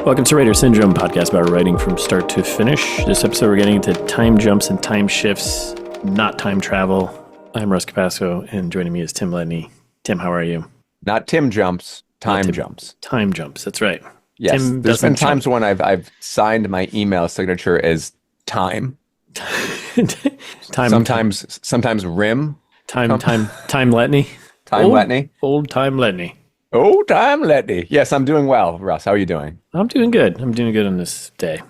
Welcome to Writer Syndrome, podcast about writing from start to finish. This episode, we're getting into time jumps and time shifts, not time travel. I'm Russ Capasco, and joining me is Tim Ledney. Tim, how are you? Not Tim jumps, time jumps. Time jumps, that's right. Yes, Tim there's been times jump. when I've signed my email signature as time. Time. Sometimes rim. Time Letney. Time Letney. Old time Letney. Oh, time Letney. Yes, I'm doing well, Russ. How are you doing? I'm doing good. I'm doing good on this day.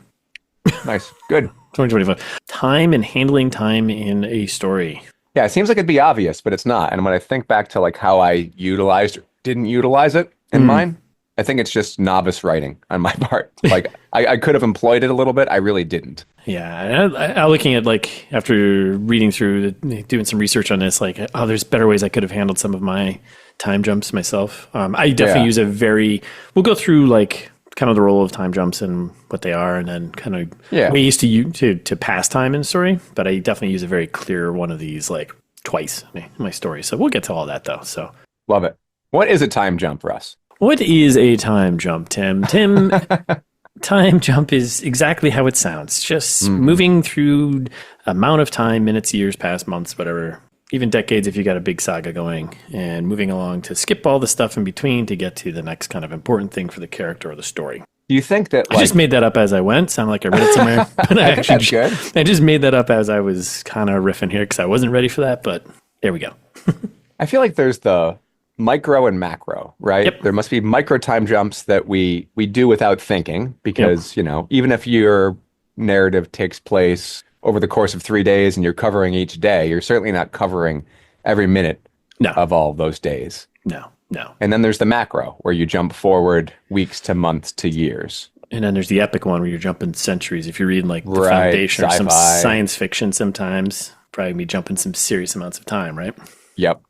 Nice. Good. 2025. Time and handling time in a story. Yeah, it seems like it'd be obvious, but it's not. And when I think back to like how I utilized or didn't utilize it in mine, I think it's just novice writing on my part. Like I could have employed it a little bit. I really didn't. Yeah, I looking at like after reading through, doing some research on this, like, oh, there's better ways I could have handled some of my time jumps myself. I definitely use we'll go through like kind of the role of time jumps and what they are, and then kind of ways to pass time in a story. But I definitely use a very clear one of these like twice in my story. So we'll get to all that though. So love it. What is a time jump, Russ? What is a time jump, Tim? Time jump is exactly how it sounds. Just moving through amount of time, minutes, years, past, months, whatever, even decades if you got a big saga going, and moving along to skip all the stuff in between to get to the next kind of important thing for the character or the story. Do you think that I just made that up as I went? Sound like I read it somewhere? But I that's good. I just made that up as I was kind of riffing here because I wasn't ready for that, but there we go. I feel like there's the micro and macro, right? Yep. There must be micro time jumps that we do without thinking because, you know, even if your narrative takes place over the course of 3 days and you're covering each day, you're certainly not covering every minute of all those days. No. And then there's the macro where you jump forward weeks to months to years. And then there's the epic one where you're jumping centuries. If you're reading like The Foundation or some science fiction sometimes, probably be jumping some serious amounts of time, right? Yep.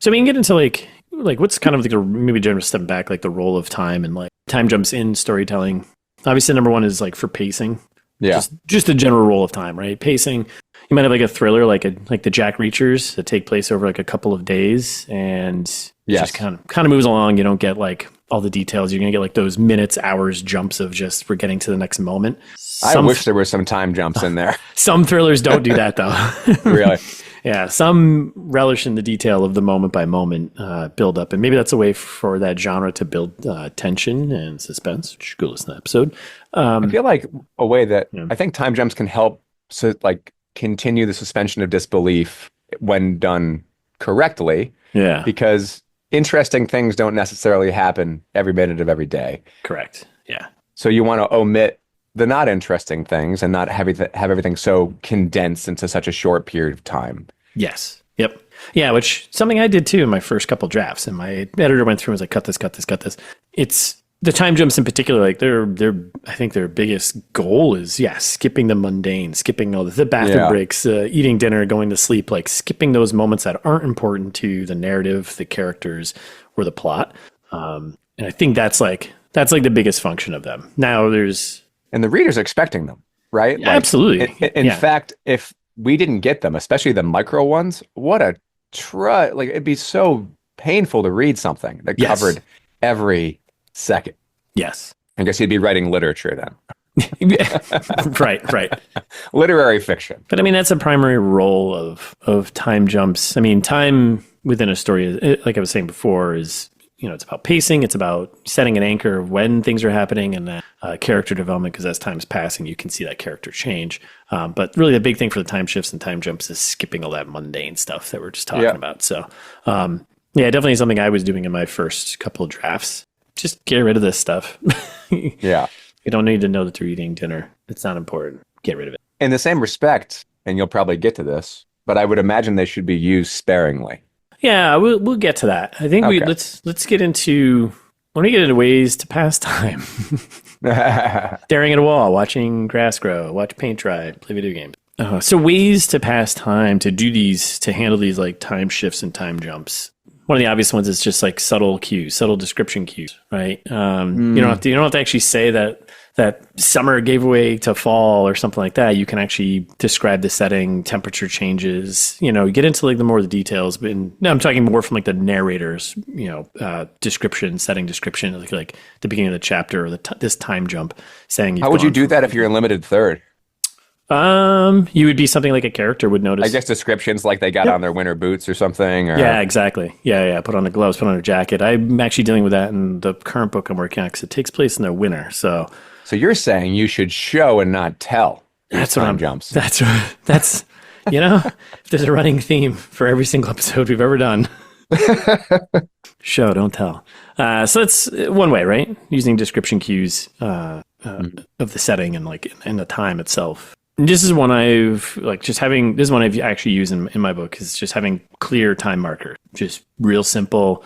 So we can get into like what's kind of like maybe general step back, like the role of time and like time jumps in storytelling. Obviously, number one is like for pacing. Yeah. Just a general role of time, right? Pacing. You might have like a thriller, like the Jack Reachers that take place over like a couple of days, and just kind of moves along. You don't get like all the details. You're gonna get like those minutes, hours, jumps of just we're getting to the next moment. I wish there were some time jumps in there. Some thrillers don't do that though. Really? Yeah, some relish in the detail of the moment by moment build up, and maybe that's a way for that genre to build tension and suspense. Which go listen to the episode. I feel like a way that I think time jumps can help continue the suspension of disbelief when done correctly. Yeah, because interesting things don't necessarily happen every minute of every day. Correct. Yeah. So you want to omit the not interesting things and not have everything so condensed into such a short period of time. Yes. Yep. Yeah, which something I did too in my first couple drafts, and my editor went through and was like, cut this. It's the time jumps in particular, like I think their biggest goal is skipping the mundane, skipping all the bathroom breaks, eating dinner, going to sleep, like skipping those moments that aren't important to the narrative, the characters, or the plot. And I think that's like the biggest function of them. Now and the reader's expecting them, right? Like, absolutely. In fact, if we didn't get them, especially the micro ones, what a like it'd be so painful to read something that covered every second. Yes. I guess you'd be writing literature then. Right. Literary fiction. But I mean, that's a primary role of time jumps. I mean, time within a story, like I was saying before, is, it's about pacing. It's about setting an anchor of when things are happening, and then character development, because as time's passing, you can see that character change. But really the big thing for the time shifts and time jumps is skipping all that mundane stuff that we're just talking about. So, definitely something I was doing in my first couple of drafts. Just get rid of this stuff. Yeah. You don't need to know that they're eating dinner. It's not important. Get rid of it. In the same respect, and you'll probably get to this, but I would imagine they should be used sparingly. Yeah, we'll get to that. I think let's get into ways to pass time. Staring at a wall, watching grass grow, watch paint dry, play video games. So ways to pass time, to do these, to handle these like time shifts and time jumps. one of the obvious ones is just like subtle cues, subtle description cues, right? You don't have to actually say that summer gave way to fall or something like that. You can actually describe the setting, temperature changes, get into like the more of the details. But now I'm talking more from like the narrator's, description, setting description, like the beginning of the chapter or this time jump saying. How would you do that if you're in limited third? You would be something like a character would notice. I guess descriptions like they got on their winter boots or something. Or... Yeah, exactly. Yeah. Put on the gloves, put on a jacket. I'm actually dealing with that in the current book I'm working on because it takes place in the winter. So you're saying you should show and not tell. That's what jumps. That's if there's a running theme for every single episode we've ever done. Show, don't tell. So that's one way, right? Using description cues of the setting and the time itself. And this is one I've actually used in my book is just having clear time markers, just real simple,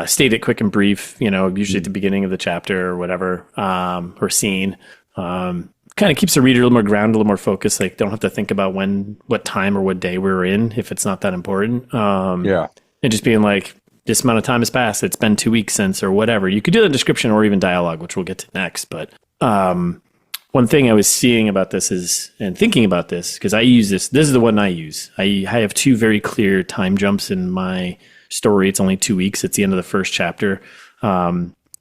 state it quick and brief, usually at the beginning of the chapter or whatever, or scene. Kind of keeps the reader a little more grounded, a little more focused. Like don't have to think about what time or what day we're in if it's not that important. And just being like, this amount of time has passed. It's been 2 weeks since or whatever. You could do the description or even dialogue, which we'll get to next. But one thing I was seeing about this and thinking about this, because I use this is the one I use. I have two very clear time jumps in my story. It's only 2 weeks. It's the end of the first chapter,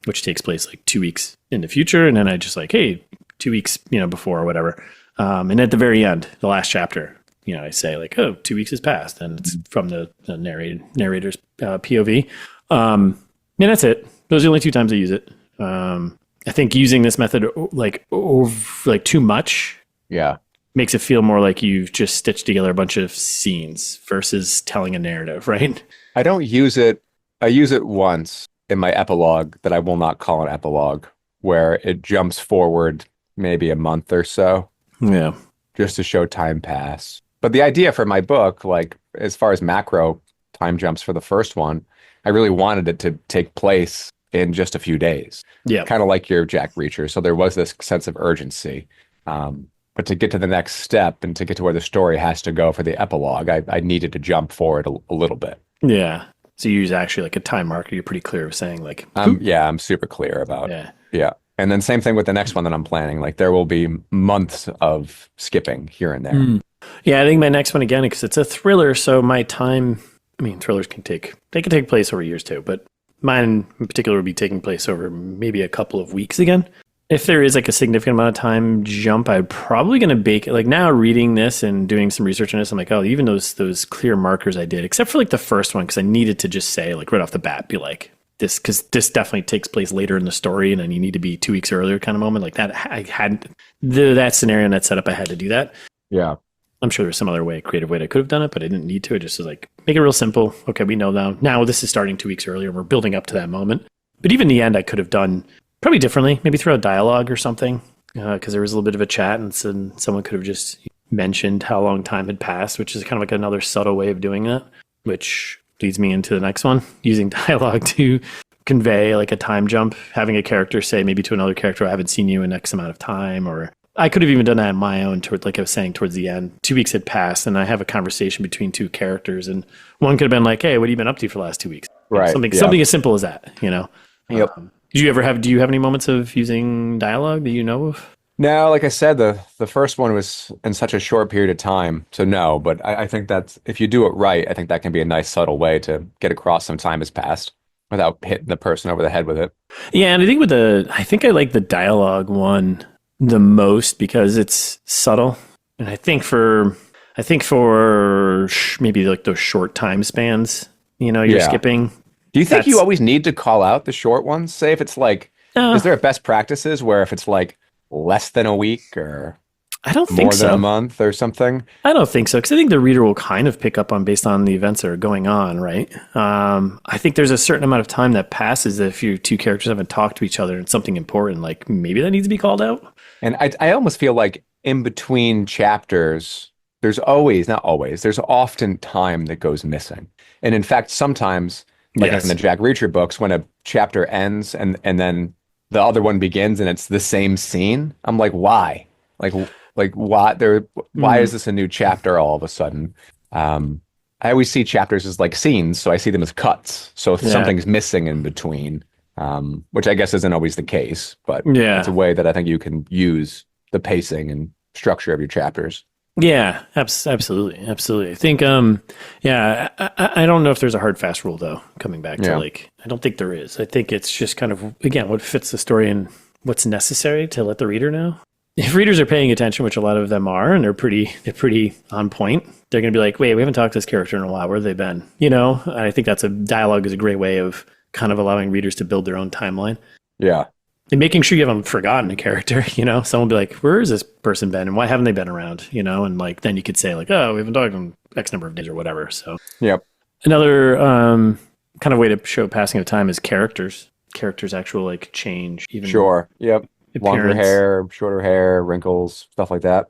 which takes place like 2 weeks in the future. And then I just like, hey, 2 weeks, before or whatever. And at the very end, the last chapter, I say like, oh, 2 weeks has passed. And it's from the narrator's POV. And that's it. Those are the only two times I use it. I think using this method like too much makes it feel more like you've just stitched together a bunch of scenes versus telling a narrative, right? I don't use it. I use it once in my epilogue that I will not call an epilogue, where it jumps forward maybe a month or so. Yeah. Just to show time pass. But the idea for my book, like as far as macro time jumps for the first one, I really wanted it to take place in just a few days. Yeah. Kind of like your Jack Reacher. So there was this sense of urgency. But to get to the next step and to get to where the story has to go for the epilogue, I needed to jump forward a little bit. Yeah. So you use actually like a time marker. You're pretty clear of saying like... I'm super clear about it. Yeah. And then same thing with the next one that I'm planning. Like there will be months of skipping here and there. Yeah, I think my next one, again, because it's a thriller, so my time... thrillers can take place over years too, but mine in particular would be taking place over maybe a couple of weeks again. If there is like a significant amount of time jump, I'm probably going to bake it. Like now reading this and doing some research on this, I'm like, oh, even those clear markers I did, except for like the first one, because I needed to just say like right off the bat, be like this, because this definitely takes place later in the story and then you need to be 2 weeks earlier kind of moment like that. I had that scenario and that setup, I had to do that. Yeah. I'm sure there's some other creative way I could have done it, but I didn't need to. I just was like, make it real simple. Okay, we know now. Now this is starting 2 weeks earlier. We're building up to that moment. But even in the end, I could have done probably differently. Maybe throw a dialogue or something, because there was a little bit of a chat, and someone could have just mentioned how long time had passed, which is kind of like another subtle way of doing that, which leads me into the next one, using dialogue to convey like a time jump, having a character say maybe to another character, I haven't seen you in X amount of time, or... I could have even done that on my own, like I was saying, towards the end. 2 weeks had passed, and I have a conversation between two characters, and one could have been like, hey, what have you been up to for the last 2 weeks? Right. Something as simple as that, Yep. Do you have any moments of using dialogue that you know of? No, like I said, the first one was in such a short period of time, so no, but I think that if you do it right, I think that can be a nice subtle way to get across some time has passed without hitting the person over the head with it. Yeah, and I think I like the dialogue one the most because it's subtle, and I think for maybe like those short time spans, you're skipping. Do you think you always need to call out the short ones? Say if it's like, is there a best practices where if it's like less than a week or I don't think so. More than a month or something? I don't think so, because I think the reader will kind of pick up on based on the events that are going on, right? I think there's a certain amount of time that passes that if your two characters haven't talked to each other and it's something important, like maybe that needs to be called out. And I almost feel like in between chapters, there's often time that goes missing. And in fact, sometimes, like in the Jack Reacher books, when a chapter ends and then the other one begins and it's the same scene, I'm like, why? Like why is this a new chapter all of a sudden? I I always see chapters as like scenes, so I see them as cuts. So if something's missing in between, which I guess isn't always the case, but it's a way that I think you can use the pacing and structure of your chapters. Yeah, absolutely. I think, I don't know if there's a hard, fast rule though, coming back to like, I don't think there is. I think it's just kind of, again, what fits the story and what's necessary to let the reader know. If readers are paying attention, which a lot of them are, and they're pretty on point, they're going to be like, wait, we haven't talked to this character in a while. Where have they been? You know, I think dialogue is a great way of kind of allowing readers to build their own timeline. Yeah. And making sure you haven't forgotten a character, you know, someone will be like, where has this person been and why haven't they been around, you know? And like, then you could say like, oh, we haven't talked in X number of days or whatever. So another kind of way to show passing of time is characters actual like change. Even appearance. Longer hair, shorter hair, wrinkles, stuff like that.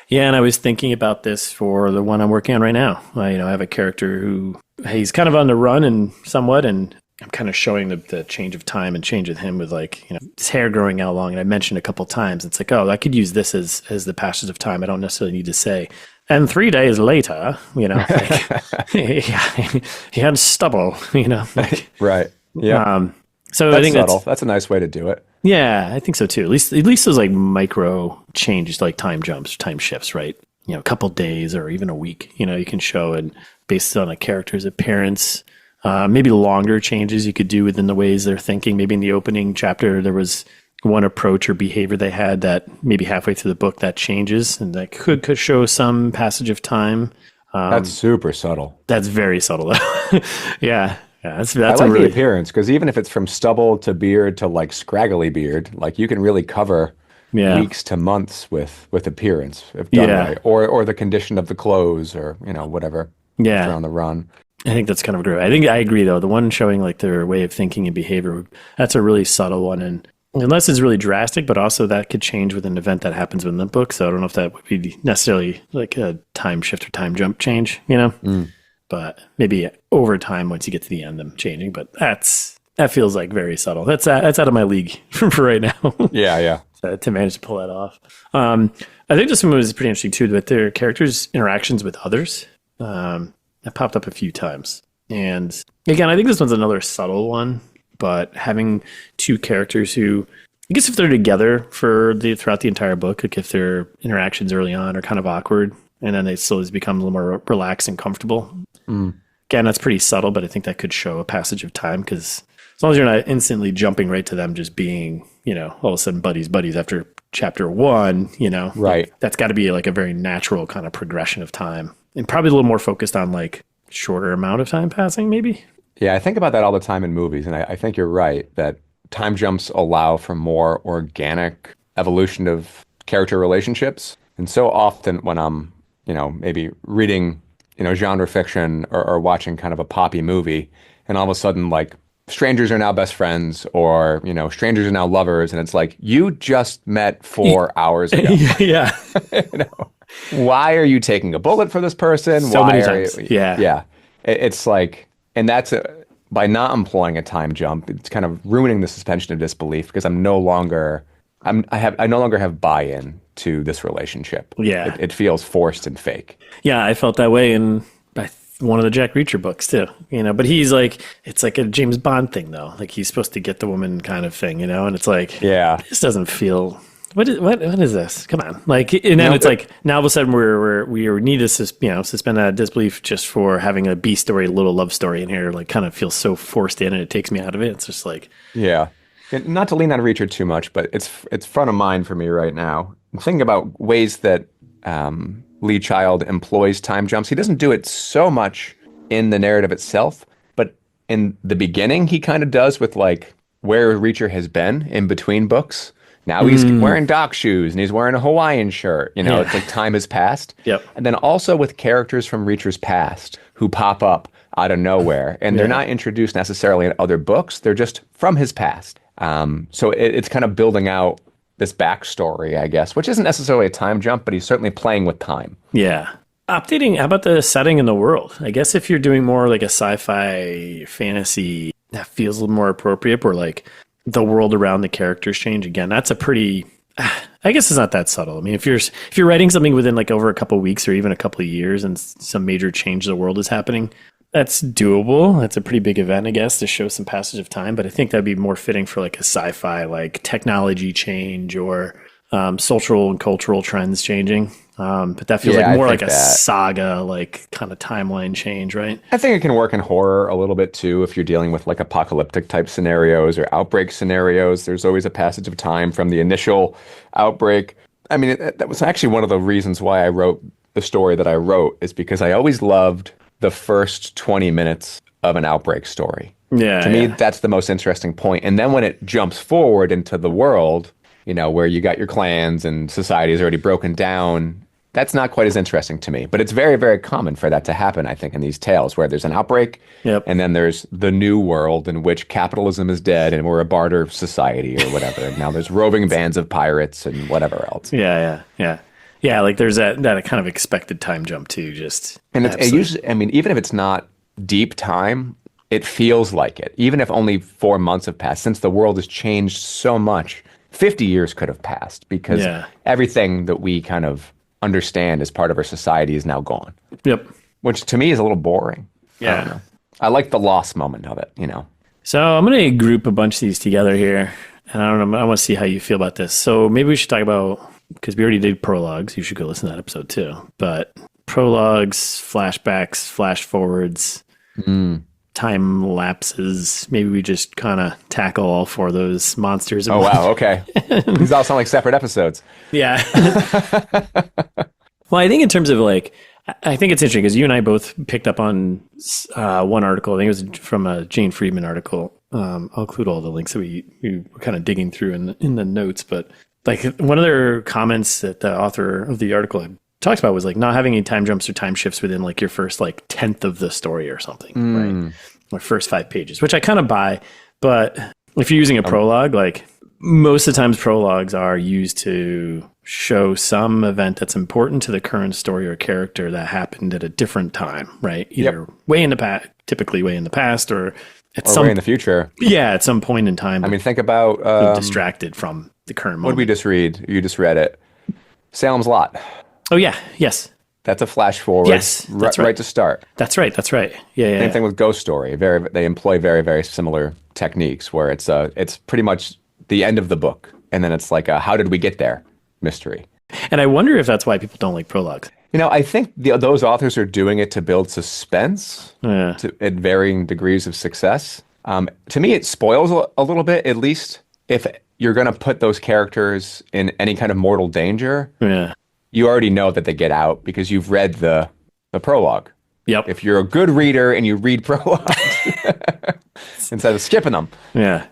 Yeah. And I was thinking about this for the one I'm working on right now. I have a character who he's kind of on the run and somewhat, and I'm kind of showing the change of time and change with him with like, you know, his hair growing out long. And I mentioned a couple times, it's like, oh, I could use this as the passage of time. I don't necessarily need to say, and 3 days later, you know, like, he had stubble, you know. Like, right. Yeah. So that's I think subtle. That's a nice way to do it. Yeah, I think so too. At least those like micro changes, like time jumps, time shifts, right? You know, a couple days or even a week, you know, you can show, and based on a character's appearance, maybe longer changes you could do within the ways they're thinking. Maybe in the opening chapter, there was one approach or behavior they had that maybe halfway through the book that changes, and that could show some passage of time. That's super subtle. That's very subtle. Yeah. That's I like the appearance, because even if it's from stubble to beard to like scraggly beard, like you can really cover weeks to months with appearance if done right, or the condition of the clothes, or you know, whatever. Yeah, on the run. I think that's kind of great. I think I agree though. The one showing like their way of thinking and behavior, that's a really subtle one, and unless it's really drastic, but also that could change with an event that happens within the book. So I don't know if that would be necessarily like a time shift or time jump change, you know. But maybe over time, once you get to the end, them changing. But that feels like very subtle. That's out of my league for right now. Yeah. To manage to pull that off. I think this one was pretty interesting too, with their characters' interactions with others. That popped up a few times. And again, I think this one's another subtle one, but having two characters who, I guess if they're together throughout the entire book, like if their interactions early on are kind of awkward, and then they slowly become a little more relaxed and comfortable. Again, that's pretty subtle, but I think that could show a passage of time, because as long as you're not instantly jumping right to them just being, you know, all of a sudden buddies after chapter 1, you know, right? That's got to be like a very natural kind of progression of time, and probably a little more focused on like shorter amount of time passing, maybe. Yeah, I think about that all the time in movies, and I think you're right that time jumps allow for more organic evolution of character relationships. And so often when I'm, you know, maybe reading, you know, genre fiction or watching kind of a poppy movie, and all of a sudden like strangers are now best friends, or, you know, strangers are now lovers, and it's like, you just met 4 hours ago. Yeah. You know, why are you taking a bullet for this person? So many times. Yeah. It's like, and that's by not employing a time jump, it's kind of ruining the suspension of disbelief, because I no longer have buy-in to this relationship. Yeah. It feels forced and fake. Yeah, I felt that way in one of the Jack Reacher books too, you know, but he's like, it's like a James Bond thing though. Like he's supposed to get the woman kind of thing, you know, and it's like, this doesn't feel, what is this? Come on. Like, and then it's like, now all of a sudden we need to, suspend that disbelief just for having a B story, little love story in here, like kind of feels so forced in, and it takes me out of it. It's just like, not to lean on Reacher too much, but it's front of mind for me right now. I'm thinking about ways that Lee Child employs time jumps. He doesn't do it so much in the narrative itself, but in the beginning, he kind of does with like where Reacher has been in between books. Now he's wearing dock shoes and he's wearing a Hawaiian shirt. You know, it's like time has passed. Yep. And then also with characters from Reacher's past who pop up out of nowhere, and they're not introduced necessarily in other books. They're just from his past. So it's kind of building out this backstory, I guess, which isn't necessarily a time jump, but he's certainly playing with time. Yeah. Updating, how about the setting in the world? I guess if you're doing more like a sci-fi fantasy, that feels a little more appropriate, where like the world around the characters change. Again, that's a pretty I guess it's not that subtle. I mean, if you're writing something within like over a couple of weeks or even a couple of years and some major change in the world is happening, that's doable. That's a pretty big event, I guess, to show some passage of time. But I think that'd be more fitting for like a sci-fi, like technology change or social and cultural trends changing. But that feels like more like a saga, like kind of timeline change, right? I think it can work in horror a little bit too. If you're dealing with like apocalyptic type scenarios or outbreak scenarios, there's always a passage of time from the initial outbreak. I mean, that was actually one of the reasons why I wrote the story that I wrote, is because I always loved the first 20 minutes of an outbreak story. Yeah. To me, that's the most interesting point. And then when it jumps forward into the world, you know, where you got your clans and society is already broken down, that's not quite as interesting to me. But it's very, very common for that to happen, I think, in these tales where there's an outbreak, and then there's the new world in which capitalism is dead and we're a barter society or whatever. And now there's roving bands of pirates and whatever else. Yeah, like there's that kind of expected time jump too, just. And it usually, I mean, even if it's not deep time, it feels like it. Even if only 4 months have passed, since the world has changed so much, 50 years could have passed because everything that we kind of understand as part of our society is now gone. Yep. Which to me is a little boring. Yeah. I like the lost moment of it, you know. So I'm going to group a bunch of these together here. And I don't know, I want to see how you feel about this. So maybe we should talk about, because we already did prologues. You should go listen to that episode too. But prologues, flashbacks, flash forwards, time lapses. Maybe we just kind of tackle all four of those monsters. Oh, wow. Okay. These all sound like separate episodes. Yeah. Well, I think in terms of like, I think it's interesting because you and I both picked up on one article. I think it was from a Jane Friedman article. I'll include all the links that we were kind of digging through in the notes. But like one of their comments that the author of the article had talked about was like not having any time jumps or time shifts within like your first like 10th of the story or something, right? Or first 5 pages, which I kind of buy. But if you're using a prologue, like most of the times prologues are used to show some event that's important to the current story or character that happened at a different time, right? Either way in the past, typically way in the past, or way in the future. Yeah, at some point in time. I mean, think about being distracted from the current moment. What did we just read? You just read it. Salem's Lot. Oh yeah, yes. That's a flash forward. Yes, that's right. Right to start. That's right. Yeah. Same thing with Ghost Story. They employ very, very similar techniques where it's pretty much the end of the book, and then it's like a how did we get there mystery. And I wonder if that's why people don't like prologues. You know, I think those authors are doing it to build suspense at varying degrees of success. To me, it spoils a little bit, at least if you're going to put those characters in any kind of mortal danger. Yeah. You already know that they get out because you've read the prologue. Yep. If you're a good reader and you read prologues instead of skipping them. Yeah.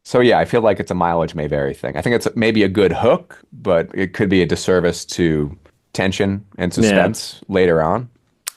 So yeah, I feel like it's a mileage may vary thing. I think it's maybe a good hook, but it could be a disservice to tension and suspense later on.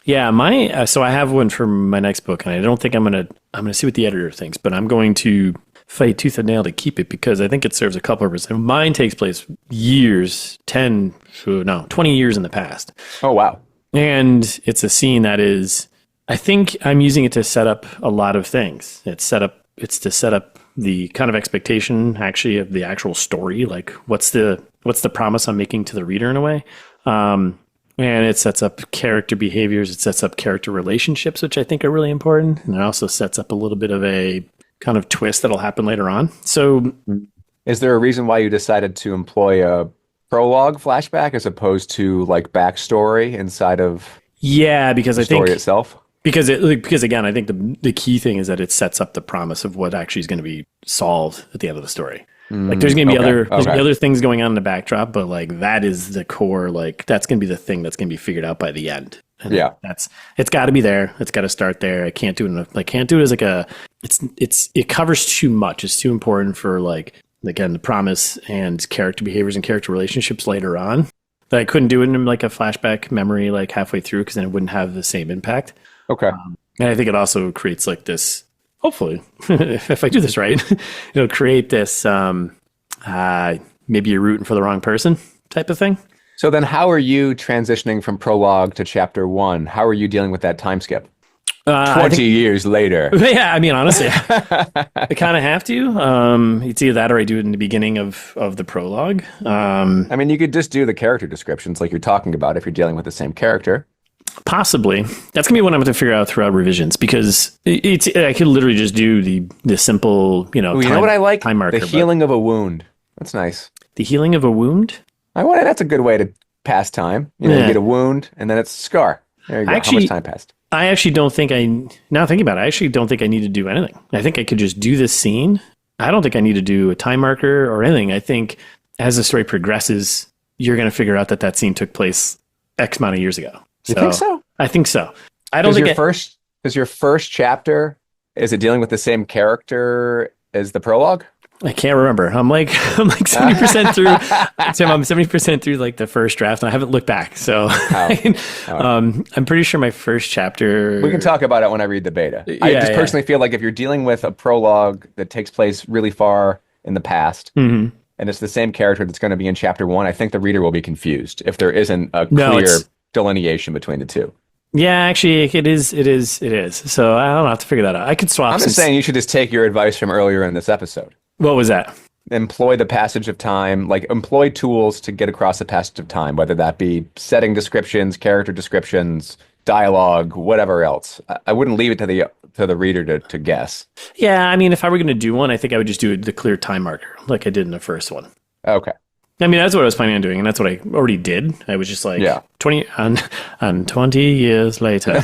Yeah, so I have one for my next book, and I don't think I'm gonna see what the editor thinks, but I'm going to fight tooth and nail to keep it because I think it serves a couple of purposes. Mine takes place 20 years in the past. Oh wow! And it's a scene that is, I think I'm using it to set up a lot of things. It's to set up the kind of expectation actually of the actual story, like what's the promise I'm making to the reader in a way. And it sets up character behaviors. It sets up character relationships, which I think are really important. And it also sets up a little bit of a kind of twist that'll happen later on. So is there a reason why you decided to employ a prologue flashback as opposed to like backstory inside of because the story itself? Because again, I think the key thing is that it sets up the promise of what actually is going to be solved at the end of the story. Like there's going to be other things going on in the backdrop, but like that is the core. Like that's going to be the thing that's going to be figured out by the end. And it's got to be there. It's got to start there. I can't do it. I can't do it as like it covers too much. It's too important for like again the promise and character behaviors and character relationships later on. That I couldn't do it in like a flashback memory like halfway through because then it wouldn't have the same impact. Okay. And I think it also creates like this, hopefully, if I do this right, it'll create this maybe you're rooting for the wrong person type of thing. So then how are you transitioning from prologue to chapter 1? How are you dealing with that time skip? 20 years later. Yeah, I mean, honestly, I kind of have to. It's either that or I do it in the beginning of the prologue. I mean, you could just do the character descriptions like you're talking about if you're dealing with the same character. Possibly. That's gonna be what I'm going to figure out throughout revisions, because I could literally just do the simple, you know what I like? Time marker, the healing of a wound. That's nice. The healing of a wound? That's a good way to pass time. You get a wound and then it's a scar. There you go. How much time passed? I actually don't think now thinking about it, I actually don't think I need to do anything. I think I could just do this scene. I don't think I need to do a time marker or anything. I think as the story progresses, you're going to figure out that scene took place X amount of years ago. You think so? I think so. I don't think is your first chapter, is it dealing with the same character as the prologue? I can't remember. I'm like 70% through. Tim, I'm 70% through like the first draft, and I haven't looked back. So I'm pretty sure my first chapter. We can talk about it when I read the beta. I personally feel like if you're dealing with a prologue that takes place really far in the past, and it's the same character that's going to be in chapter 1, I think the reader will be confused if there isn't a clear delineation between the two. Yeah, actually, it is. So I don't have to figure that out. I could swap. I'm just saying you should just take your advice from earlier in this episode. What was that? Employ the passage of time, like employ tools to get across the passage of time, whether that be setting descriptions, character descriptions, dialogue, whatever else. I wouldn't leave it to the reader to guess. Yeah, I mean, if I were going to do one, I think I would just do the clear time marker like I did in the first one. Okay. I mean, that's what I was planning on doing, and that's what I already did. I was just like, 20 years later,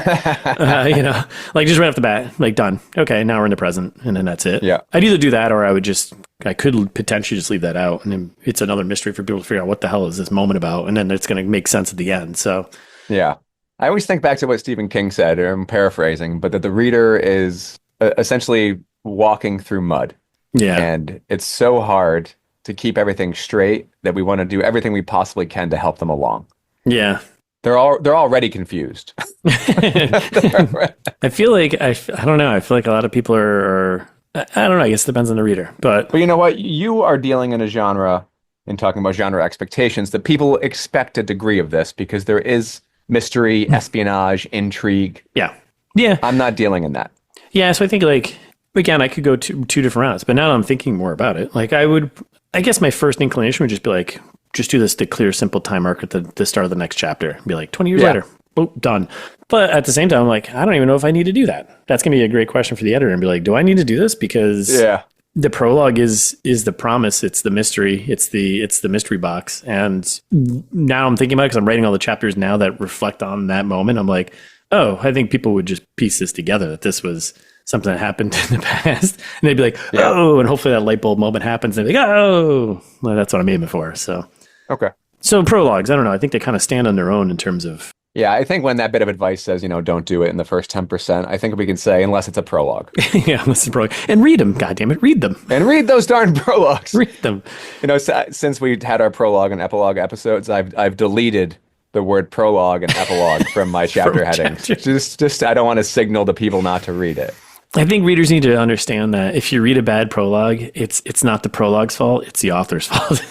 like just right off the bat, like done. Okay, now we're in the present, and then that's it. Yeah. I'd either do that, or I could potentially just leave that out, and then it's another mystery for people to figure out what the hell is this moment about, and then it's going to make sense at the end. So, yeah. I always think back to what Stephen King said, or I'm paraphrasing, but that the reader is essentially walking through mud. Yeah. And it's so hard to keep everything straight that we want to do everything we possibly can to help them along. Yeah. They're already confused. I feel like, I don't know. I feel like a lot of people are I don't know. I guess it depends on the reader. But you know what? You are dealing in a genre, in talking about genre expectations, that people expect a degree of this because there is mystery, espionage, intrigue. Yeah. Yeah. I'm not dealing in that. Yeah. So I think, like, again, I could go two different routes, but now that I'm thinking more about it, like, I guess my first inclination would just be like, just do the clear, simple time mark at the start of the next chapter. Be like, 20 years later, boom, done. But at the same time, I'm like, I don't even know if I need to do that. That's going to be a great question for the editor, and be like, do I need to do this? Because the prologue is the promise. It's the mystery. It's the mystery box. And now I'm thinking about it because I'm writing all the chapters now that reflect on that moment. I'm like, oh, I think people would just piece this together, that this was something that happened in the past. And they'd be like, oh, and hopefully that light bulb moment happens. And they'd be like, oh, well, that's what I'm aiming for. So, okay. So prologues, I don't know. I think they kind of stand on their own in terms of. Yeah, I think when that bit of advice says, don't do it in the first 10%, I think we can say, unless it's a prologue. Yeah, unless it's a prologue. And read them, goddammit, read them. And read those darn prologues. Read them. Since we had our prologue and epilogue episodes, I've deleted the word prologue and epilogue from my chapter headings. Just I don't want to signal to people not to read it. I think readers need to understand that if you read a bad prologue, it's not the prologue's fault, it's the author's fault.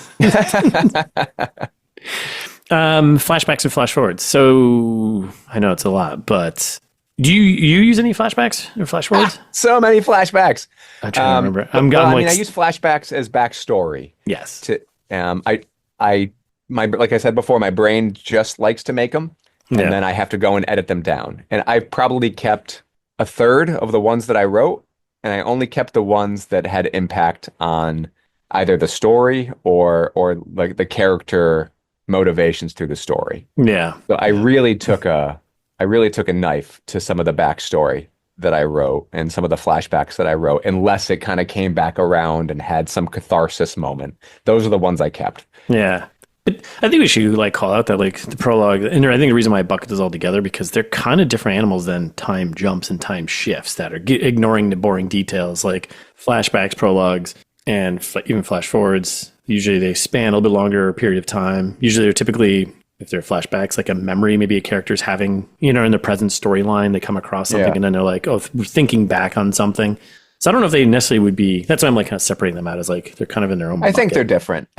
Flashbacks and flash forwards. So I know it's a lot, but do you use any flashbacks or flash forwards? So many flashbacks. I'm trying to remember. I use flashbacks as backstory. Yes. Like I said before, my brain just likes to make them, and then I have to go and edit them down. And I've probably kept a third of the ones that I wrote, and I only kept the ones that had impact on either the story or like the character motivations through the story. Yeah. So I really took a knife to some of the backstory that I wrote and some of the flashbacks that I wrote, unless it kind of came back around and had some catharsis moment. Those are the ones I kept. Yeah. But I think we should call out that the prologue, and I think the reason why I bucket this all together, because they're kind of different animals than time jumps and time shifts that are ignoring the boring details, like flashbacks, prologues, and even flash forwards. Usually they span a little bit longer period of time. Usually they're typically, if they're flashbacks, like a memory, maybe a character's having, in the present storyline, they come across something and then they're like, oh, we're thinking back on something. So I don't know if they necessarily would be, that's why I'm kind of separating them out as they're kind of in their own bucket. I think they're different.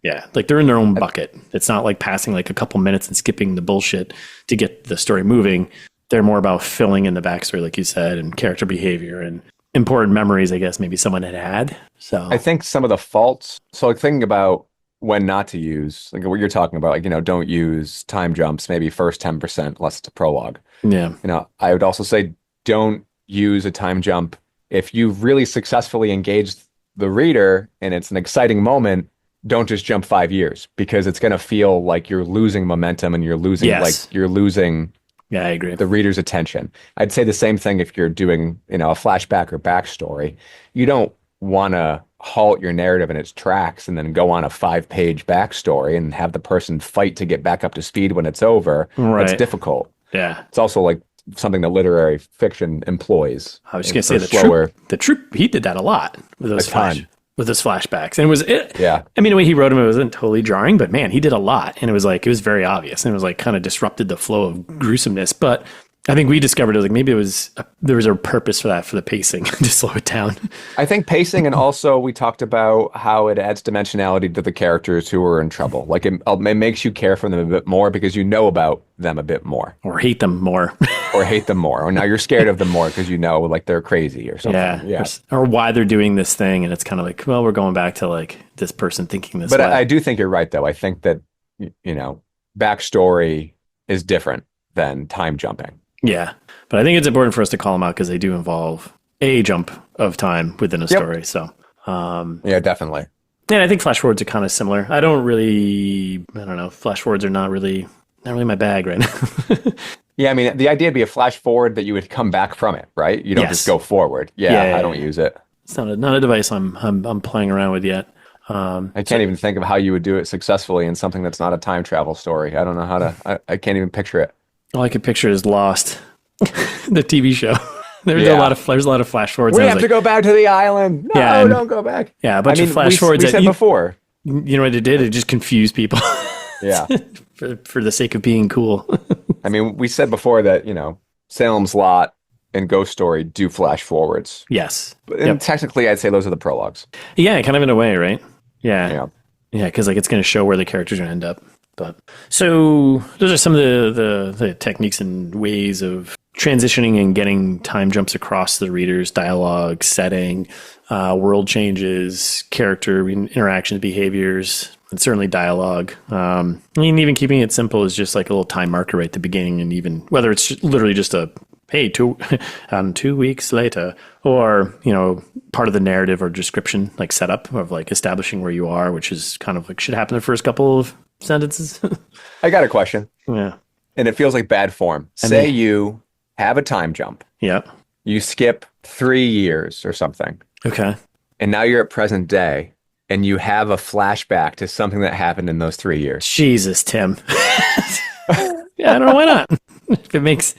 Yeah. They're in their own bucket. It's not like passing a couple minutes and skipping the bullshit to get the story moving. they're more about filling in the backstory, like you said, and character behavior and important memories, I guess, maybe someone had. So I think some of the faults, so like thinking about when not to use, like what you're talking about, like, don't use time jumps, maybe first 10%, unless it's a prologue. Yeah. I would also say don't use a time jump if you've really successfully engaged the reader and it's an exciting moment. Don't just jump 5 years, because it's going to feel like you're losing momentum and you're losing yeah, I agree. the reader's attention. I'd say the same thing if you're doing, a flashback or backstory. You don't want to halt your narrative in its tracks and then go on a 5-page backstory and have the person fight to get back up to speed when it's over. Right. That's difficult. Yeah. It's also like something that literary fiction employs. I was just going to say the troop, he did that a lot with those flashbacks. And I mean, the way he wrote them, it wasn't totally jarring, but man, he did a lot. And it was very obvious. And it was like kind of disrupted the flow of gruesomeness. But I think we discovered it was like maybe there was a purpose for that, for the pacing to slow it down. I think pacing, and also we talked about how it adds dimensionality to the characters who are in trouble. Like it makes you care for them a bit more because you know about them a bit more. Or hate them more. Or now you're scared of them more because like they're crazy or something. Yeah. Or why they're doing this thing. And it's kind of like, well, we're going back to like this person thinking this way. But I do think you're right, though. I think that, backstory is different than time jumping. Yeah. But I think it's important for us to call them out because they do involve a jump of time within a story. So, yeah, definitely. And I think flash forwards are kind of similar. I don't know. Flash forwards are not really my bag right now. Yeah, I mean, the idea would be a flash forward that you would come back from it, right? You don't just go forward. Yeah, I don't use it. It's not a device I'm playing around with yet. I can't even think of how you would do it successfly in something that's not a time travel story. I don't know how to. I can't even picture it. All I could picture is Lost, the TV show. There's a lot of flash forwards. We have to go back to the island. No, don't go back. Yeah, a bunch of flash forwards. We said before. You know what it did? It just confused people. Yeah. for the sake of being cool. I mean, we said before that, Salem's Lot and Ghost Story do flash forwards. Yes. And technically, I'd say those are the prologues. Yeah, kind of in a way, right? Yeah. Yeah, because like it's going to show where the characters are going to end up. But so those are some of the techniques and ways of transitioning and getting time jumps across the reader's dialogue, setting, world changes, character interactions, behaviors, and certainly dialogue. I mean, even keeping it simple is just like a little time marker right at the beginning, and even whether it's literally just a, hey, 2 weeks later, or, part of the narrative or description, like setup of like establishing where you are, which is kind of like should happen the first couple of sentences. I got a question. Yeah. And it feels like bad form. Say you have a time jump. Yeah. You skip 3 years or something. Okay. And now you're at present day and you have a flashback to something that happened in those 3 years. Jesus, Tim. Yeah, I don't know why not. If it makes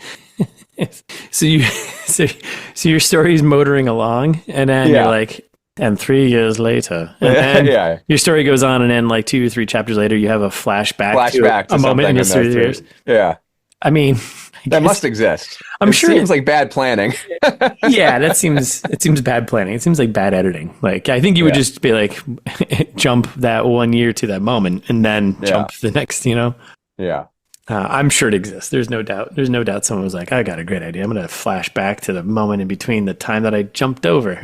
so your story's motoring along, and then you're like, and 3 years later, and then your story goes on, and then like 2 or 3 chapters later, you have a flashback to a moment in the 3 years. Yeah. I mean, that must exist. I'm sure it seems like bad planning. Yeah, it seems bad planning. It seems like bad editing. Like, I think you would just be like, jump that 1 year to that moment, and then jump the next, Yeah. I'm sure it exists. There's no doubt. There's no doubt someone was like, I got a great idea. I'm going to flash back to the moment in between the time that I jumped over.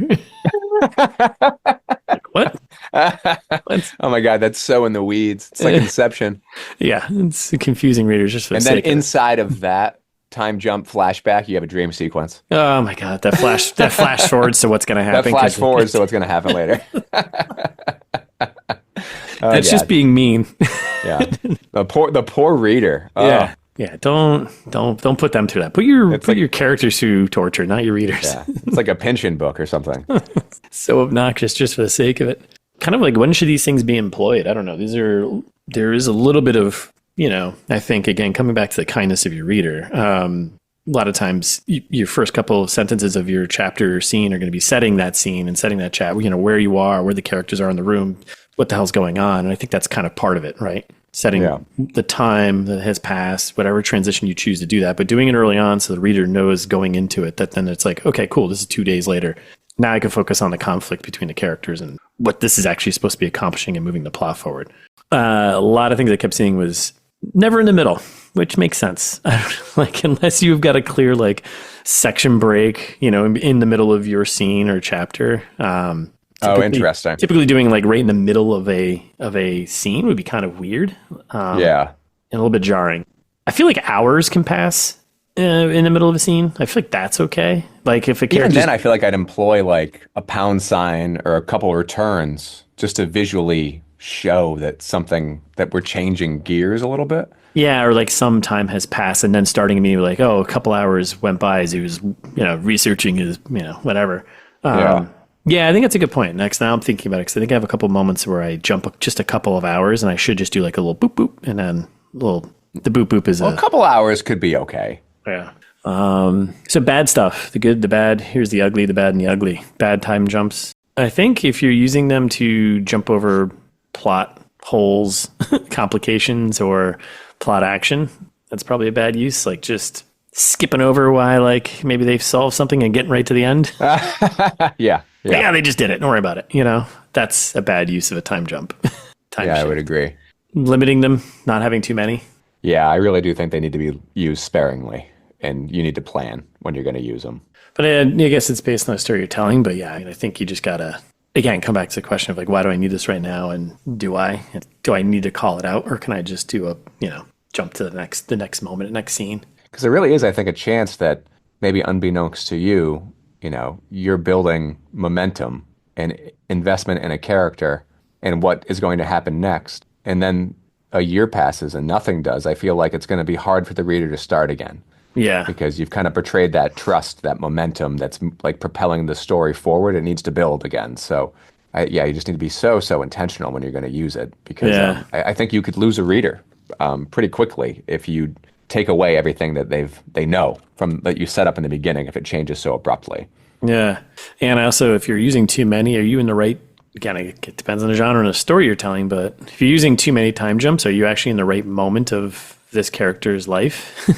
Like, what? Oh my God, that's so in the weeds. It's like Inception. Yeah, it's confusing readers just for the sake. And then inside of that time jump flashback, you have a dream sequence. Oh my God, that flash forwards to what's going to happen. That flash forwards to what's going to happen later. That's just being mean. Yeah, the poor reader. Oh. Yeah. Don't put them through that. Put your characters through torture, not your readers. Yeah, it's like a pension book or something. So obnoxious just for the sake of it. Kind of like, when should these things be employed? I don't know. There is a little bit of, I think, again, coming back to the kindness of your reader. A lot of times your first couple of sentences of your chapter or scene are going to be setting that scene and setting that chat, where you are, where the characters are in the room, what the hell's going on. And I think that's kind of part of it, right? Setting the time that has passed, whatever transition you choose to do that, but doing it early on so the reader knows going into it that then it's like, okay, cool, this is 2 days later. Now I can focus on the conflict between the characters and what this is actually supposed to be accomplishing and moving the plot forward. A lot of things I kept seeing was Never in the middle, which makes sense. I don't, like, unless you've got a clear like section break, in the middle of your scene or chapter. Interesting. Typically doing like right in the middle of a scene would be kind of weird. And a little bit jarring. I feel like hours can pass in the middle of a scene. I feel like that's okay. Like if a character, even then, I feel like I'd employ like a pound sign or a couple returns just to visually show that we're changing gears a little bit. Yeah, or like some time has passed and then starting immediately like, a couple hours went by as he was, researching his, whatever. Yeah, I think that's a good point. Now I'm thinking about it because I think I have a couple moments where I jump just a couple of hours and I should just do like a little boop boop and then the boop boop is a couple hours could be okay. Yeah. So bad stuff, the good, the bad. Here's the ugly, the bad, and the ugly. Bad time jumps. I think if you're using them to jump over plot holes, complications, or plot action, that's probably a bad use. Like just skipping over why like maybe they've solved something and getting right to the end. Yeah, they just did it. Don't worry about it. That's a bad use of a time jump. I would agree. Limiting them, not having too many. Yeah, I really do think they need to be used sparingly, and you need to plan when you're going to use them. But I guess it's based on a story you're telling. But yeah, I think you just gotta again come back to the question of like, why do I need this right now, and do I need to call it out, or can I just do a jump to the next moment, next scene? Because there really is, I think, a chance that maybe unbeknownst to you, you're building momentum and investment in a character and what is going to happen next. And then a year passes and nothing does. I feel like it's going to be hard for the reader to start again. Yeah. Because you've kind of betrayed that trust, that momentum that's like propelling the story forward. It needs to build again. So, you just need to be so intentional when you're going to use it. Because I think you could lose a reader pretty quickly if you take away everything that they know from that you set up in the beginning if it changes so abruptly. Yeah. And also, if you're using too many, are you in the right, again, it depends on the genre and the story you're telling, but if you're using too many time jumps, are you actually in the right moment of this character's life?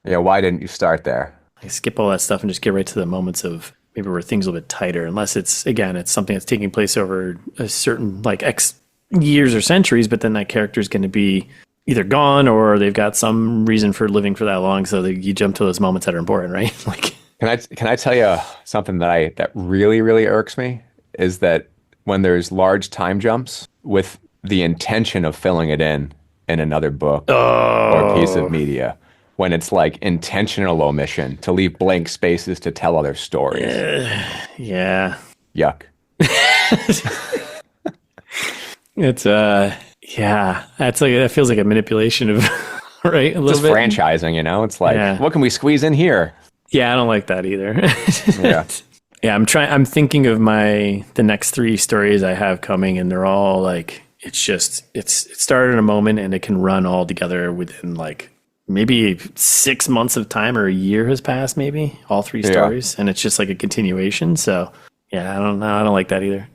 Yeah, why didn't you start there? I skip all that stuff and just get right to the moments of maybe where things are a little bit tighter, unless it's something that's taking place over a certain like X years or centuries, but then that character is going to be either gone or they've got some reason for living for that long, so you jump to those moments that are important, right? Like, can I tell you something that really, really irks me is that when there's large time jumps with the intention of filling it in another book or piece of media, when it's like intentional omission to leave blank spaces to tell other stories. Yeah. Yuck. It's that's like, that feels like a manipulation of right, a little just bit. Franchising, it's like, what can we squeeze in here? Yeah, I don't like that either. Yeah. I'm thinking of the next 3 stories I have coming, and they're all like, it started in a moment and it can run all together within like maybe 6 months of time or a year has passed, maybe all 3 stories. And it's just like a continuation. So yeah, I don't like that either.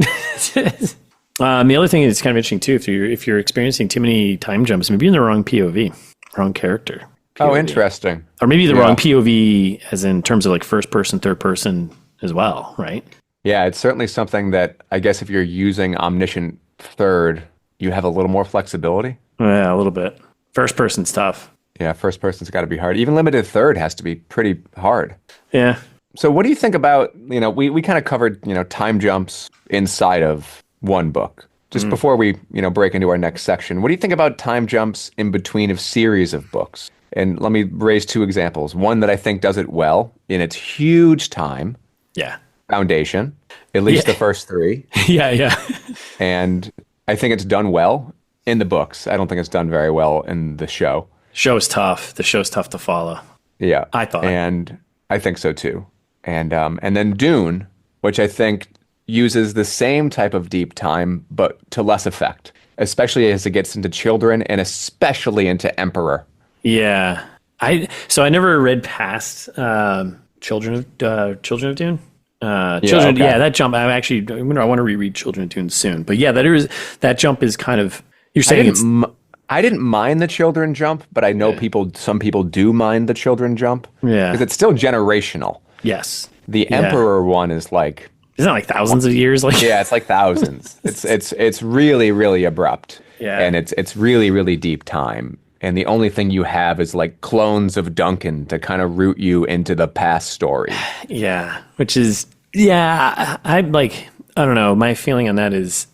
The other thing that's kind of interesting too, if you're experiencing too many time jumps, maybe you're in the wrong POV, wrong character. POV. Oh, interesting. Or maybe the wrong POV as in terms of like first person, third person as well, right? Yeah, it's certainly something that I guess if you're using omniscient third, you have a little more flexibility. Yeah, a little bit. First person's tough. Yeah, first person's got to be hard. Even limited third has to be pretty hard. Yeah. So what do you think about, we kind of covered, time jumps inside of one book. Just before we, break into our next section, what do you think about time jumps in between of series of books? And let me raise 2 examples. One that I think does it well in its huge time. Yeah. Foundation, at least the first 3. Yeah. And I think it's done well in the books. I don't think it's done very well in the show. Show's tough. The show's tough to follow. Yeah. I thought. And I think so too. And then Dune, which I think uses the same type of deep time, but to less effect, especially as it gets into children and especially into Emperor. Yeah. I never read past Children of Dune. Yeah, that jump. I want to reread Children of Dune soon. But yeah, that jump is kind of, you're saying I didn't mind the children jump, but I know some people do mind the children jump. Yeah. Because it's still generational. Yes. The Emperor one is like, isn't it like thousands of years? Like, yeah, it's like thousands. It's really, really abrupt. Yeah. And it's really, really deep time. and the only thing you have is like clones of Duncan to kind of root you into the past story. Yeah, which is I don't know. My feeling on that is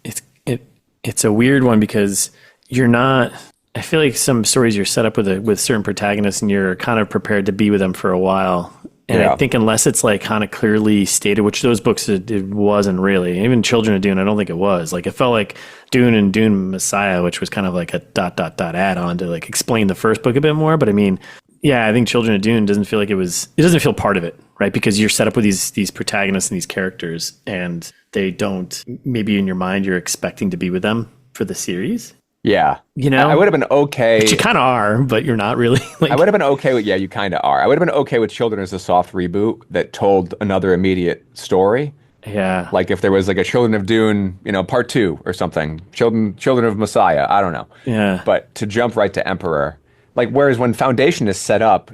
it's a weird one because you're not. I feel like some stories you're set up with certain protagonists and you're kind of prepared to be with them for a while. And I think unless it's like kind of clearly stated, which those books it wasn't really. Even Children of Dune, I don't think it was. Like it felt like Dune and Dune Messiah, which was kind of like a ... add on to like explain the first book a bit more. But I mean, yeah, I think Children of Dune doesn't feel like it doesn't feel part of it, right? Because you're set up with these protagonists and these characters, and they don't. Maybe in your mind you're expecting to be with them for the series. Yeah. You know, I would have been okay. But you kind of are, but you're not really. Like, I would have been okay with, you kind of are. I would have been okay with Children as a soft reboot that told another immediate story. Yeah. Like if there was like a Children of Dune, part 2 or something. Children of Messiah. I don't know. Yeah. But to jump right to Emperor, like, whereas when Foundation is set up,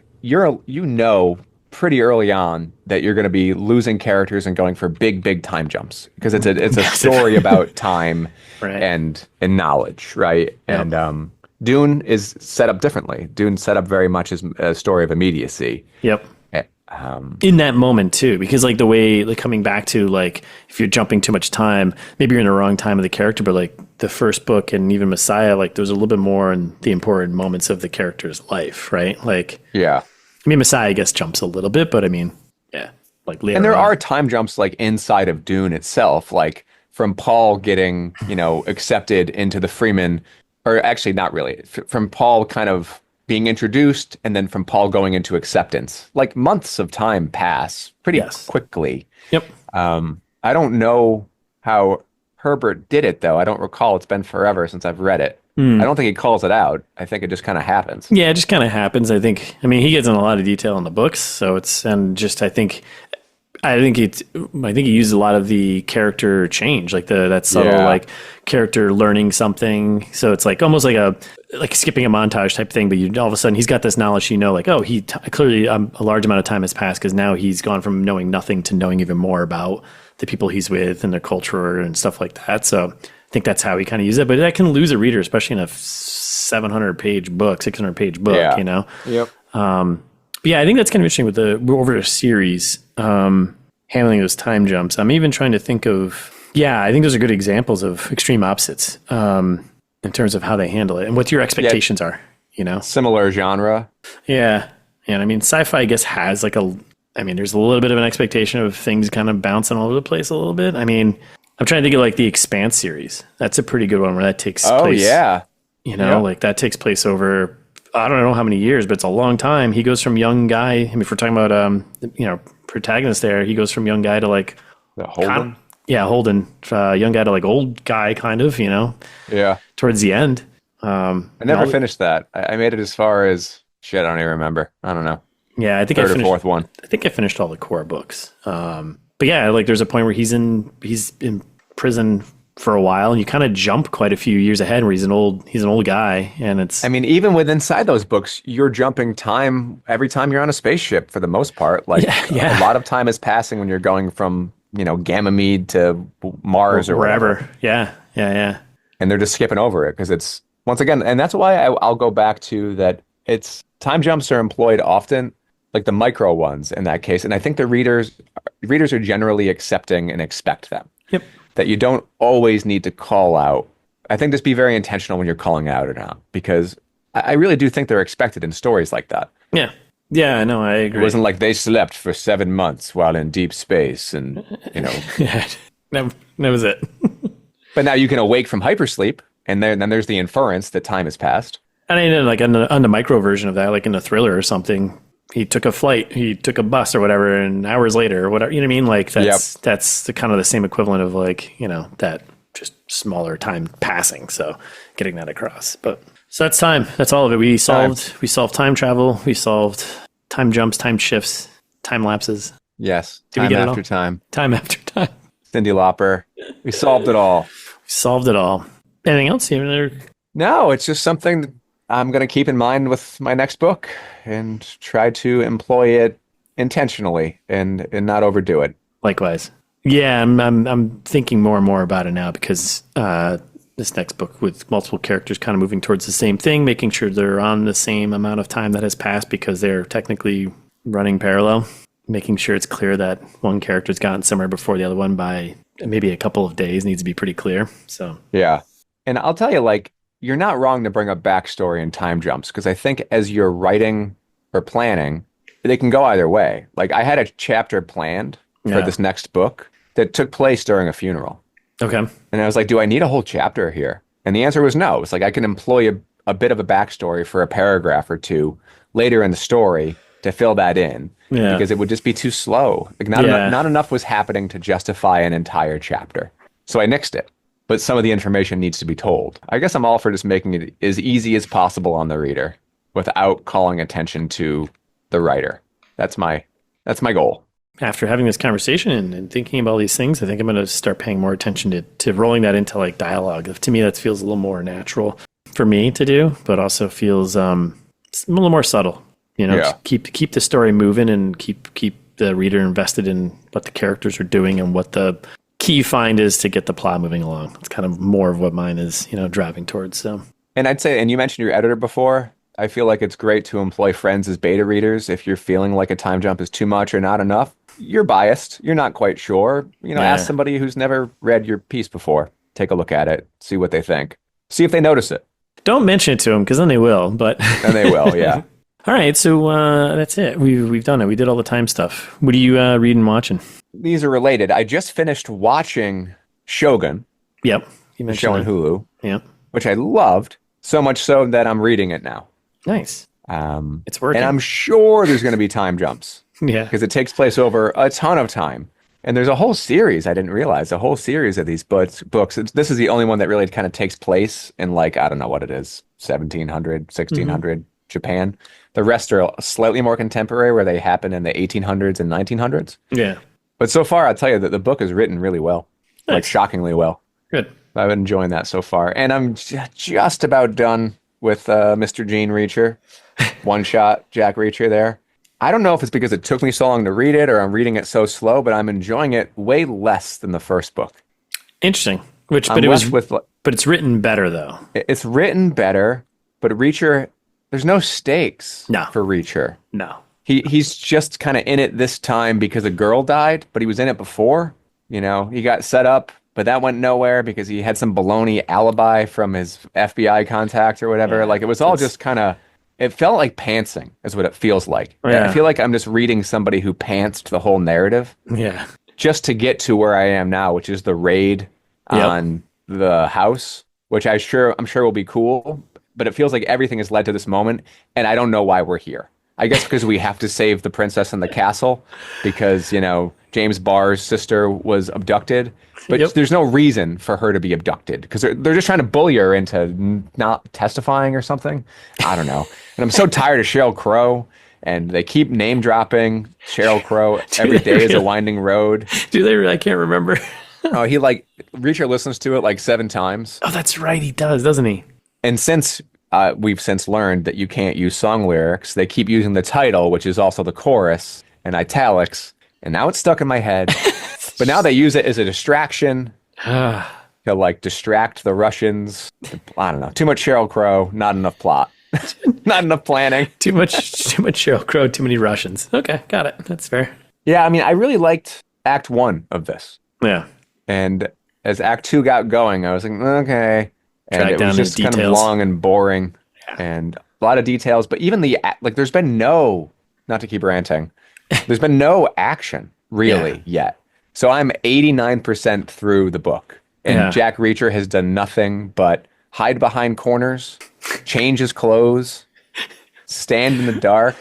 pretty early on that you're going to be losing characters and going for big time jumps because it's a story about time and knowledge, right? Yep. And Dune is set up differently. Dune's set up very much as a story of immediacy. Yep. In that moment too, because like the way, like coming back to like if you're jumping too much time, maybe you're in the wrong time of the character, but like the first book and even Messiah, like there's a little bit more in the important moments of the character's life, right? Like yeah. I mean, Messiah, I guess, jumps a little bit, but I mean, yeah, like later. And there are time jumps like inside of Dune itself, like from Paul getting, accepted into the Freeman, or actually not really, from Paul kind of being introduced and then from Paul going into acceptance. Like months of time pass pretty quickly. Yep. I don't know how Herbert did it, though. I don't recall. It's been forever since I've read it. I don't think he calls it out. I think it just kind of happens. Yeah, it just kind of happens. I mean, he gets in a lot of detail in the books, so it's, and just, I think he used a lot of the character change, like that subtle, like character learning something. So it's like almost like skipping a montage type thing, but all of a sudden he's got this knowledge, like, oh, clearly a large amount of time has passed because now he's gone from knowing nothing to knowing even more about the people he's with and their culture and stuff like that. So I think that's how he kind of uses it, but that can lose a reader, especially in a 700-page book, 600-page book, Yep. But yeah, I think that's kind of interesting with over a series, handling those time jumps. I'm even trying to think of, I think those are good examples of extreme opposites in terms of how they handle it and what your expectations are, Similar genre. Yeah. And I mean, sci-fi, I guess, has like there's a little bit of an expectation of things kind of bouncing all over the place a little bit. I mean, I'm trying to think of like the Expanse series. That's a pretty good one where that takes place. Oh, yeah. Like that takes place over, I don't know how many years, but it's a long time. He goes from young guy. I mean, if we're talking about, protagonist there, he goes from young guy to like Holden. Holden, young guy to like old guy, kind of, Yeah. Towards the end. I never finished that. I made it as far as shit. I don't even remember. I don't know. Yeah, I think third or fourth one. I think I finished all the core books. But yeah, like there's a point where he's in prison for a while, and you kind of jump quite a few years ahead where he's an old guy, and it's. I mean, even with inside those books, you're jumping time every time you're on a spaceship for the most part. Like a lot of time is passing when you're going from Ganymede to Mars or wherever. Yeah. And they're just skipping over it because it's once again, and that's why I'll go back to that. It's time jumps are employed often, like the micro ones in that case, and I think the readers are generally accepting and expect them. Yep. That you don't always need to call out. I think just be very intentional when you're calling out or not, because I really do think they're expected in stories like that. Yeah. Yeah, no, I agree. It wasn't like they slept for 7 months while in deep space and, Yeah, that was it. But now you can awake from hypersleep, and then there's the inference that time has passed. And I know, like on the micro version of that, like in a Thriller or something, he took a flight, he took a bus or whatever, and hours later, or whatever, you know what I mean? Like that's the kind of the same equivalent of like, that just smaller time passing. So getting that across. But so that's time. That's all of it. We solved time travel. We solved time jumps, time shifts, time lapses. Yes. Did we get after time. Time after time. Cyndi Lauper. We solved it all. Anything else? No, it's just something that I'm going to keep in mind with my next book and try to employ it intentionally and not overdo it. Likewise. Yeah, I'm thinking more and more about it now because this next book with multiple characters kind of moving towards the same thing, making sure they're on the same amount of time that has passed because they're technically running parallel, making sure it's clear that one character's gotten somewhere before the other one by maybe a couple of days needs to be pretty clear. So yeah. And I'll tell you, like, you're not wrong to bring up backstory and time jumps, because I think as you're writing or planning, they can go either way. Like, I had a chapter planned for this next book that took place during a funeral. Okay. And I was like, do I need a whole chapter here? And the answer was no. It's like I can employ a bit of a backstory for a paragraph or two later in the story to fill that in. Yeah. Because it would just be too slow. Like not enough was happening to justify an entire chapter. So I nixed it. But some of the information needs to be told. I guess I'm all for just making it as easy as possible on the reader without calling attention to the writer. That's my goal. After having this conversation and thinking about all these things, I think I'm going to start paying more attention to rolling that into like dialogue. To me, that feels a little more natural for me to do, but also feels a little more subtle. You know, keep the story moving and keep the reader invested in what the characters are doing and what the key find is to get the plot moving along. It's kind of more of what mine is, driving towards. So, and I'd say, and you mentioned your editor before. I feel like it's great to employ friends as beta readers if you're feeling like a time jump is too much or not enough. You're biased. You're not quite sure. Ask somebody who's never read your piece before. Take a look at it. See what they think. See if they notice it. Don't mention it to them because then they will. But then they will, yeah. All right, so that's it. We've done it. We did all the time stuff. What are you reading and watching? These are related. I just finished watching Shogun. Yep. You mentioned show on Hulu. Yep. Which I loved, so much so that I'm reading it now. Nice. It's working. And I'm sure there's going to be time jumps. Yeah. Because it takes place over a ton of time. And there's a whole series, I didn't realize, a whole series of these books. This is the only one that really kind of takes place in, like, I don't know what it is, 1700, 1600 Japan. The rest are slightly more contemporary, where they happen in the 1800s and 1900s. Yeah. But so far, I'll tell you that the book is written really well. Nice. Like, shockingly well. Good. I've been enjoying that so far. And I'm just about done with Mr. Gene Reacher. One shot, Jack Reacher there. I don't know if it's because it took me so long to read it or I'm reading it so slow, but I'm enjoying it way less than the first book. Interesting. But it's written better though. It's written better, but Reacher, there's no stakes for Reacher. No. He's just kind of in it this time because a girl died, but he was in it before. He got set up, but that went nowhere because he had some baloney alibi from his FBI contact or whatever. Yeah, like, it was all just kind of, it felt like pantsing is what it feels like. Yeah. I feel like I'm just reading somebody who pantsed the whole narrative. Yeah. Just to get to where I am now, which is the raid on the house, which I'm sure will be cool, but it feels like everything has led to this moment, and I don't know why we're here. I guess because we have to save the princess in the castle because, James Barr's sister was abducted, but there's no reason for her to be abducted because they're just trying to bully her into not testifying or something. I don't know. And I'm so tired of Sheryl Crow, and they keep name dropping Sheryl Crow. Every day is a winding road. Do they really? I can't remember. Oh, Reacher listens to it like 7 times. Oh, that's right. He does, doesn't he? And since we've since learned that you can't use song lyrics, they keep using the title, which is also the chorus, in italics. And now it's stuck in my head. But now they use it as a distraction to like distract the Russians. I don't know. Too much Sheryl Crow, not enough plot. Not enough planning. Too much Sheryl Crow, too many Russians. Okay, got it. That's fair. Yeah, I mean, I really liked Act 1 of this. Yeah. And as Act 2 got going, I was like, okay. And it was just kind of long and boring and a lot of details. But even there's been not to keep ranting, there's been no action really yet. So I'm 89% through the book. And Jack Reacher has done nothing but hide behind corners, change his clothes, stand in the dark.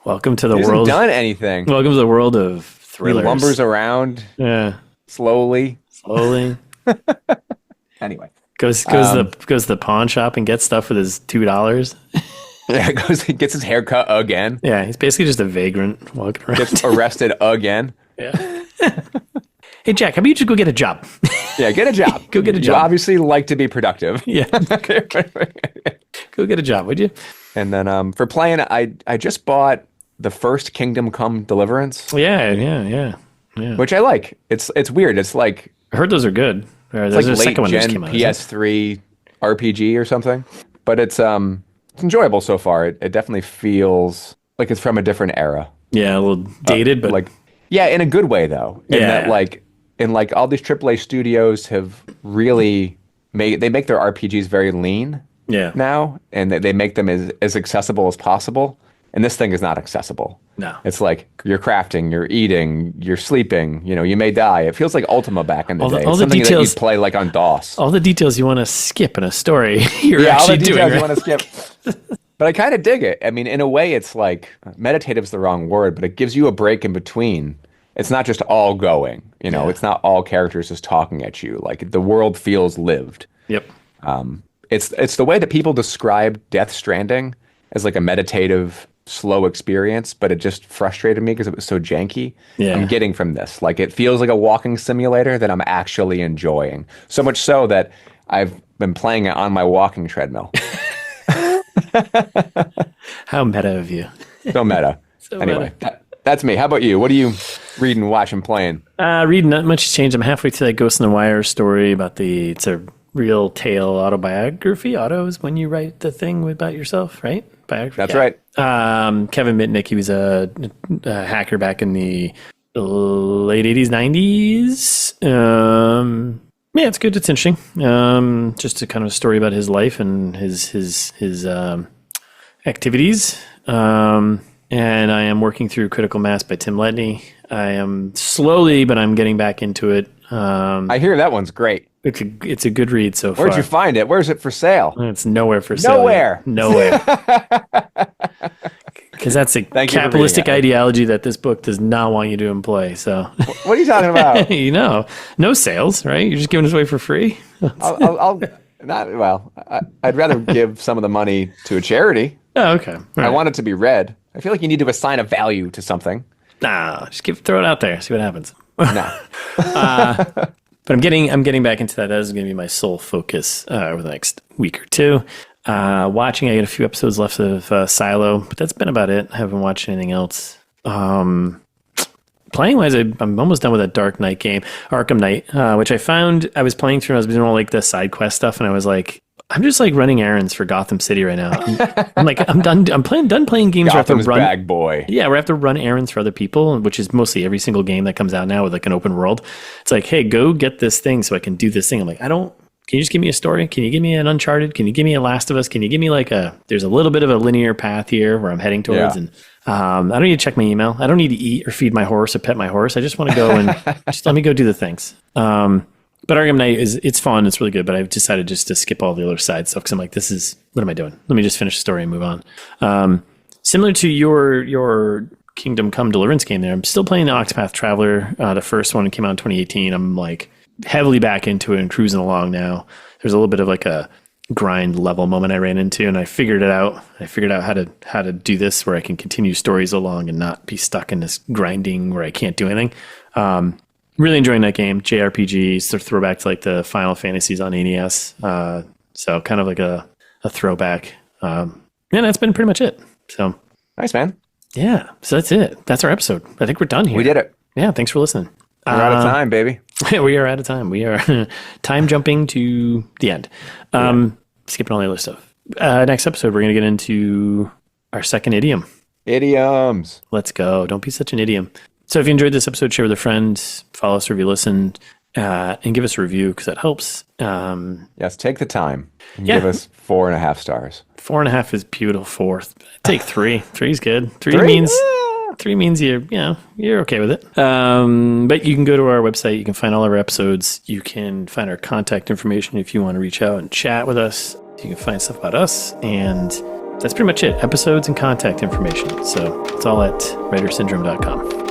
Welcome to the world. He hasn't done anything. Welcome to the world of thrillers. He lumbers around. Yeah. Slowly. Anyway. Goes to the pawn shop and gets stuff with his $2. Yeah, he gets his hair cut again. Yeah, he's basically just a vagrant walking around. Gets arrested again. Yeah. Hey, Jack, how about you just go get a job? Yeah, get a job. Go get a job. You obviously like to be productive. Yeah. Go get a job, would you? And then for playing, I just bought the first Kingdom Come Deliverance. Yeah. Which I like. It's weird. It's like... I heard those are good. Or it's there's like a second one that just late came gen out. Is it? PS3 RPG or something. But it's enjoyable so far. It definitely feels like it's from a different era. Yeah, a little dated, but Like, yeah, in a good way though. In that Yeah. like in like all these AAA studios have really they make their RPGs very lean yeah. now, and they make them as accessible as possible. And this thing is not accessible. No. It's like you're crafting, you're eating, you're sleeping. You know, you may die. It feels like Ultima back in the day. all It's the something details- that you'd play like on DOS. All the details you want to skip in a story, you're Yeah, all the actually doing. details you Right? want to skip. But I kind of dig it. I mean, in a way, it's like meditative's the wrong word, but it gives you a break in between. It's not just all going. You know, it's not all characters just talking at you. Like the world feels lived. Yep. It's the way that people describe Death Stranding as like a meditative, slow experience, but it just frustrated me because it was so janky. Yeah. I'm getting from this. Like it feels like a walking simulator that I'm actually enjoying. So much so that I've been playing it on my walking treadmill. How meta of you. So meta. Anyway, that's me. How about you? What are you reading, watching, playing? Reading, not much change. I'm halfway through that Ghost in the Wire story about it's a real tale autobiography. Auto is when you write the thing about yourself, right? Biography. That's right. Kevin Mitnick, he was a hacker back in the late 80s, 90s. Yeah, it's good. It's interesting. Just a kind of a story about his life and his activities. And I am working through Critical Mass by Tim Ledney. I am slowly, but I'm getting back into it. I hear that one's great. It's a good read so far. Where'd you find it? Where's it for sale? It's nowhere for sale. Nowhere. Nowhere. Because that's a capitalistic ideology that this book does not want you to employ. So, what are you talking about? you know, no sales, right? You're just giving it away for free. I'll not. Well, I'd rather give some of the money to a charity. Oh, okay. All right. I want it to be read. I feel like you need to assign a value to something. Nah, just throw it out there. See what happens. No. But I'm getting back into that. That is going to be my sole focus over the next week or two. Watching, I got a few episodes left of Silo, but that's been about it. I haven't watched anything else. Playing wise, I'm almost done with that Dark Knight game, Arkham Knight, which I found I was playing through. And I was doing all like the side quest stuff, and I was like, I'm just like running errands for Gotham City right now. I'm like, I'm done. I'm done playing games where I have to run. Bag boy. Yeah, where I have to run errands for other people, which is mostly every single game that comes out now with like an open world. It's like, hey, go get this thing so I can do this thing. I'm like, can you just give me a story? Can you give me an Uncharted? Can you give me a Last of Us? Can you give me like there's a little bit of a linear path here where I'm heading towards. Yeah. And I don't need to check my email. I don't need to eat or feed my horse or pet my horse. I just want to go and just let me go do the things. But Arkham Knight it's fun. It's really good. But I've decided just to skip all the other side stuff because I'm like, what am I doing? Let me just finish the story and move on. Similar to your Kingdom Come Deliverance game there, I'm still playing the Octopath Traveler. The first one came out in 2018. I'm like heavily back into it and cruising along now. There's a little bit of like a grind level moment I ran into, and I figured it out. I figured out how to do this where I can continue stories along and not be stuck in this grinding where I can't do anything. Really enjoying that game. JRPG, sort of throwback to like the Final Fantasies on NES. So kind of like a throwback. And that's been pretty much it. So Nice, man. yeah, so that's it. That's our episode. I think we're done here. We did it. Yeah, thanks for listening. We're out of time, baby. We are out of time. We are time jumping to the end. Skipping all the other stuff. Next episode, we're going to get into our second idiom. Idioms. Let's go. Don't be such an idiom. So if you enjoyed this episode, share with a friend, follow us if you listened, and give us a review because that helps. Yes, take the time and give us 4.5 stars. 4.5 is beautiful. 4. Take 3. 3 is good. 3 Three? means... 3 means you're okay with it. But you can go to our website. You can find all our episodes. You can find our contact information if you want to reach out and chat with us. You can find stuff about us. And that's pretty much it. Episodes and contact information. So it's all at writersyndrome.com.